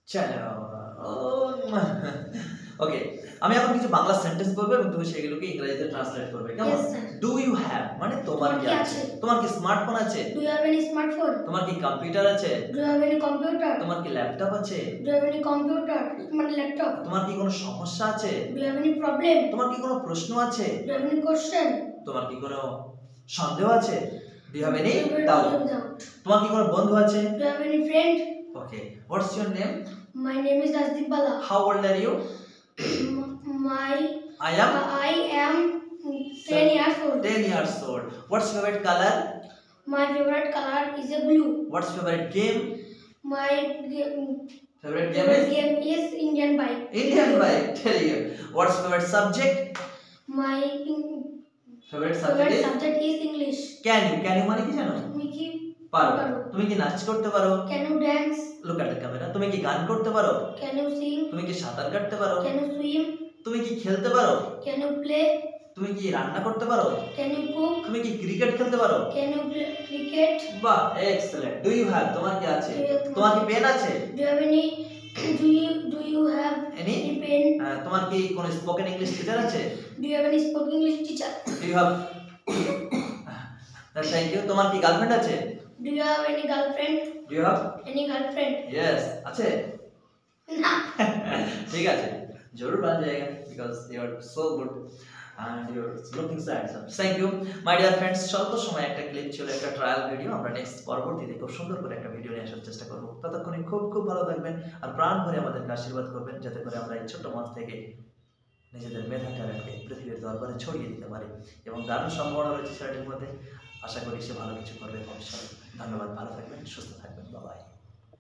চলো ওকে আমি এখন কিছু বাংলা সেন্টেন্স বলবো এবং তুমি সেগুলোকে ইংরেজিতে ট্রান্সলেট করবে কেমন Yes, sir. Do you have মানে তোমার কি আছে তোমার কি স্মার্টফোন আছে Do you have any smartphone? তোমার কি কম্পিউটার আছে Do you have any computer? তোমার কি ল্যাপটপ আছে Do you have any computer? My laptop. তোমার কি কোনো সমস্যা আছে Do you have any problem? তোমার কি কোনো প্রশ্ন আছে Do you have any question? তোমার কি কোনো সন্দেহ আছে do you have any Do you have any doubt doubt? তোমার কি কোনো বন্ধু আছে Do you have any friend? Okay what's your name My name is Dasdeep Bala. How old are you I am I am 10 years old. 10 years old. What's your favorite color? My favorite color is a blue. What's your favorite game? My Favorite game favorite is game is Indian bike. Indian bike. Tell you. What's your favorite subject? My Favorite subject favorite is subject is English. Can you? Can you মানে কি জানো? তুমি কি পারো। পারো? তুমি কি নাচ করতে পারো? Can you dance? Look at the camera. তুমি কি গান করতে পারো? Can you sing? তুমি কি সাঁতার কাটতে পারো? Can you swim? তুমি কি খেলতে পারো? Can you play? তুমি কি রান্না করতে পারো? Can you cook? তুমি কি ক্রিকেট খেলতে পারো? Can you play cricket? বাহ, এক্সেলেন্ট। ডু ইউ হ্যাভ তোমার কি আছে? Do you have- তোমার কি পেন আছে? Do you have any? Do you have Any? any pen? তোমার কি কোনো স্পোকেন ইংলিশ টিচার আছে? Do you have any spoken English teacher? Do you have Thank you. তোমার কি গার্লফ্রেন্ড আছে? Do you have any girlfriend? Do you have? Any girlfriend? Yes. আছে? No. ঠিক আছে। জরুর বান জায়গা because you are so good and you are looking so handsome. Thank you. My dear friends, স্বল্প সময় একটা ক্লিপ ছিল একটা ট্রায়াল ভিডিও আমরা নেক্সট পরবর্তীতে খুব সুন্দর করে একটা ভিডিও নিয়ে আসার চেষ্টা করব। ততক্ষণে খুব ভালো থাকবেন আর প্রাণ ভরে আমাদেরকে আশীর্বাদ করবেন যাতে করে আমরা এই ছোট্ট মঞ্চ থেকে নিজেদের মেধা ট্যালেন্টকে পৃথিবীর দরবারে ছড়িয়ে দিতে পারি এবং দারুণ সম্ভাবনা রয়েছে ছেলেটির মধ্যে আশা করি সে ভালো কিছু করবে ভবিষ্যতে ধন্যবাদ ভালো থাকবেন সুস্থ থাকবেন বাবাই